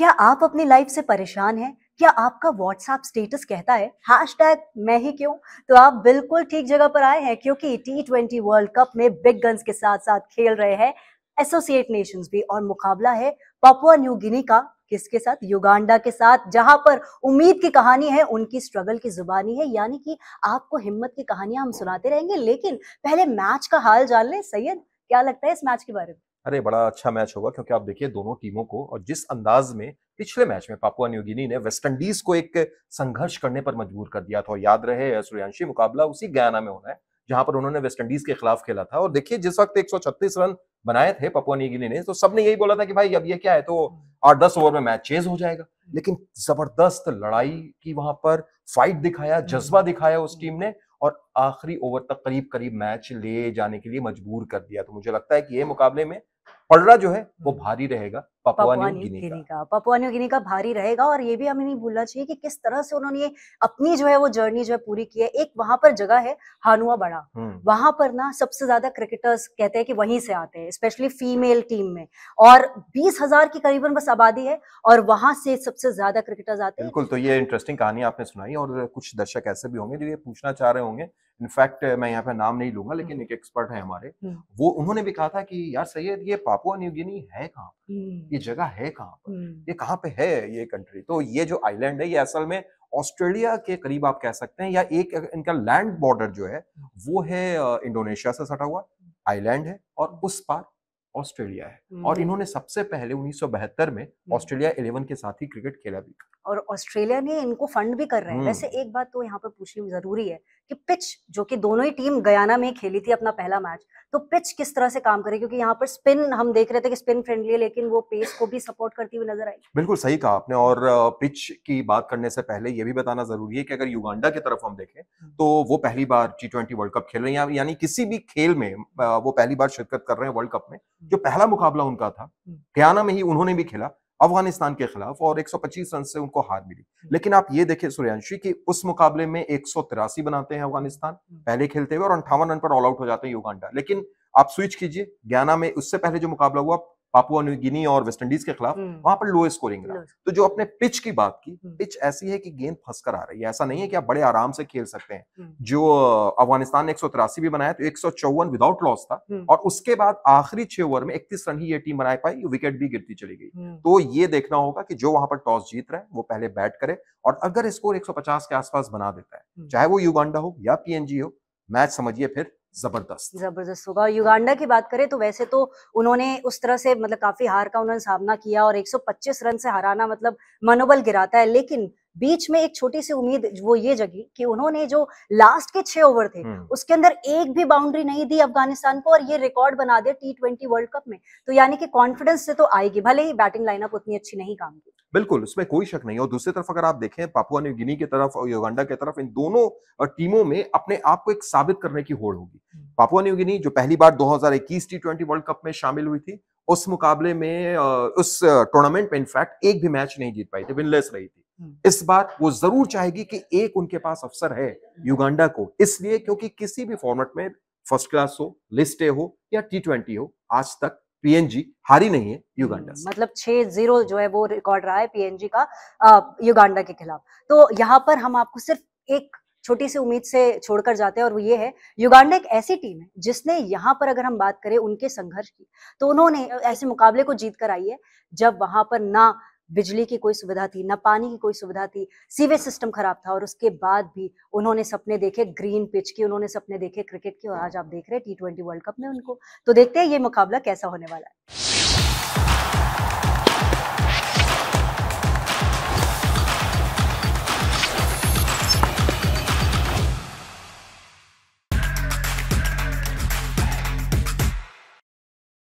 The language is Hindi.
क्या आप अपनी लाइफ से परेशान हैं? क्या आपका व्हाट्सएप स्टेटस कहता है हैशटैग मैं ही क्यों? तो आप बिल्कुल ठीक जगह पर आए हैं, क्योंकि T20 वर्ल्ड कप में बिग गन्स के साथ साथ खेल रहे हैं एसोसिएट नेशंस भी, और मुकाबला है पापुआ न्यू गिनी का। किसके साथ? युगांडा के साथ, जहां पर उम्मीद की कहानी है, उनकी स्ट्रगल की जुबानी है। यानी कि आपको हिम्मत की कहानियां हम सुनाते रहेंगे, लेकिन पहले मैच का हाल जान ले। सैयद, क्या लगता है इस मैच के बारे में? अरे बड़ा अच्छा मैच होगा, क्योंकि आप देखिए दोनों टीमों को, और जिस अंदाज में पिछले मैच में पापुआ न्यू गिनी ने वेस्ट इंडीज को एक संघर्ष करने पर मजबूर कर दिया था। और याद रहे सूर्यांशी, मुकाबला उसी गयाना में होना है जहां पर उन्होंने वेस्ट इंडीज के खिलाफ खेला था। और देखिए जिस वक्त 136 रन बनाए थे पापुआ न्यू गिनी ने, तो सबने यही बोला था कि भाई अब ये क्या है, तो 8-10 ओवर में मैच चेज हो जाएगा। लेकिन जबरदस्त लड़ाई की वहां पर फाइट दिखाया, जज्बा दिखाया उस टीम ने, और आखिरी ओवर तक करीब करीब मैच ले जाने के लिए मजबूर कर दिया। तो मुझे लगता है कि ये मुकाबले में पलड़ा जो है वो भारी रहेगा Papua Papua New New Guinea Guinea का। का पापुआ न्यू गिनी का भारी रहेगा। और ये भी हमें नहीं भूलना चाहिए कि किस तरह से उन्होंने अपनी जो है वो जर्नी जो है पूरी की है। एक वहां पर जगह है हानुआ बड़ा, वहां पर ना सबसे ज्यादा क्रिकेटर्स कहते हैं कि वहीं से आते हैं, स्पेशली फीमेल टीम में। और 20,000 की करीबन बस आबादी है, और वहां से सबसे ज्यादा क्रिकेटर्स आते हैं। बिल्कुल, तो ये इंटरेस्टिंग कहानी आपने सुनाई, और कुछ दर्शक ऐसे भी होंगे जो ये पूछना चाह रहे होंगे। इनफैक्ट मैं यहाँ पे नाम नहीं लूंगा, लेकिन एक एक्सपर्ट है हमारे, वो उन्होंने भी कहा था कि यार सैयद, ये पापुआ न्यू गिनी है कहाँ पर, ये जगह है कहाँ पर, ये कहाँ पे है ये कंट्री। तो ये जो आइलैंड है, ये असल में ऑस्ट्रेलिया के करीब आप कह सकते हैं, या एक इनका लैंड बॉर्डर जो है वो है इंडोनेशिया से सटा हुआ आइलैंड है, और उस पार ऑस्ट्रेलिया है। और इन्होंने सबसे पहले 1972 में ऑस्ट्रेलिया 11 के साथ ही क्रिकेट खेला भी। और ऑस्ट्रेलिया ने इनको फंड भी कर रहे हैं। वैसे एक बात तो यहाँ पर पूछनी जरूरी है कि पिच, जो कि दोनों ही टीम गयाना में खेली थी अपना पहला मैच, तो पिच किस तरह से काम करे? क्योंकि यहाँ पर स्पिन हम देख रहे थे कि स्पिन फ्रेंडली है, लेकिन वो पेस को भी सपोर्ट करती हुई नजर आई। बिल्कुल सही कहा आपने। और पिच की बात करने से पहले ये भी बताना जरूरी है कि अगर युगांडा की तरफ हम देखें, तो वो पहली बार T20 वर्ल्ड कप खेल रहे हैं, यानी किसी भी खेल में वो पहली बार शिरकत कर रहे हैं वर्ल्ड कप में। जो पहला मुकाबला उनका था गयाना में ही उन्होंने भी खेला अफगानिस्तान के खिलाफ, और 125 रन से उनको हार मिली। लेकिन आप ये देखिए सूर्यांशी कि उस मुकाबले में 183 बनाते हैं अफगानिस्तान पहले खेलते हुए, और 58 रन पर ऑल आउट हो जाते हैं युगांडा। लेकिन आप स्विच कीजिए, गयाना में उससे पहले जो मुकाबला हुआ पापुआ न्यू गिनी और वेस्ट इंडीज के खिलाफ, वहां पर लो स्कोरिंग रहा। तो जो अपने पिच की बात की, पिच ऐसी है कि गेंद फंसकर आ रही है, ऐसा नहीं है कि आप बड़े आराम से खेल सकते हैं। जो अफगानिस्तान ने 183 भी बनाया, तो 154 विदाउट लॉस था, और उसके बाद आखिरी 6 ओवर में 31 रन ही ये टीम बना पाई, विकेट भी गिरती चली गई। तो ये देखना होगा कि जो वहां पर टॉस जीत रहा है वो पहले बैट करे, और अगर स्कोर 150 के आसपास बना देता है, चाहे वो युगांडा हो या PNG हो, मैच समझिए फिर जबरदस्त होगा। और युगांडा की बात करें तो वैसे तो उन्होंने उस तरह से मतलब काफी हार का उन्होंने सामना किया, और 125 रन से हराना मतलब मनोबल गिराता है। लेकिन बीच में एक छोटी सी उम्मीद वो ये जगी कि उन्होंने जो लास्ट के 6 ओवर थे उसके अंदर एक भी बाउंड्री नहीं दी अफगानिस्तान को, और ये रिकॉर्ड बना दिया T20 वर्ल्ड कप में। तो यानी कि कॉन्फिडेंस से तो आएगी, भले ही बैटिंग लाइनअप उतनी अच्छी नहीं काम की। बिल्कुल, उसमें कोई शक नहीं है। और दूसरी तरफ अगर आप देखें पापुआ न्यू गिनी की तरफ और युगांडा की तरफ, इन दोनों टीमों में अपने आप को एक साबित करने की होड़ होगी। पापुआ न्यू गिनी जो पहली बार 2021 T20 वर्ल्ड कप में शामिल हुई थी, उस मुकाबले में उस टूर्नामेंट में इनफैक्ट एक भी मैच नहीं जीत पाई थी, विनलेस रही थी। इस बार वो जरूर चाहेगी कि एक उनके पास अवसर है युगांडा को, इसलिए क्योंकि किसी भी फॉर्मेट में, फर्स्ट क्लास हो, लिस्ट ए हो या T20 हो, आज तक PNG हारी नहीं है युगांडा से। मतलब 6-0 जो है वो रिकॉर्ड रहा है PNG का युगांडा के खिलाफ। तो यहाँ पर हम आपको सिर्फ एक छोटी सी उम्मीद से छोड़कर जाते हैं, और वो ये है, युगांडा एक ऐसी टीम है जिसने यहाँ पर अगर हम बात करें उनके संघर्ष की, तो उन्होंने ऐसे मुकाबले को जीत कर आई है जब वहां पर ना बिजली की कोई सुविधा थी, ना पानी की कोई सुविधा थी, सीवेज सिस्टम खराब था, और उसके बाद भी उन्होंने सपने देखे ग्रीन पिच की, उन्होंने सपने देखे क्रिकेट की, और आज आप देख रहे हैं T20 वर्ल्ड कप में उनको। तो देखते हैं ये मुकाबला कैसा होने वाला है।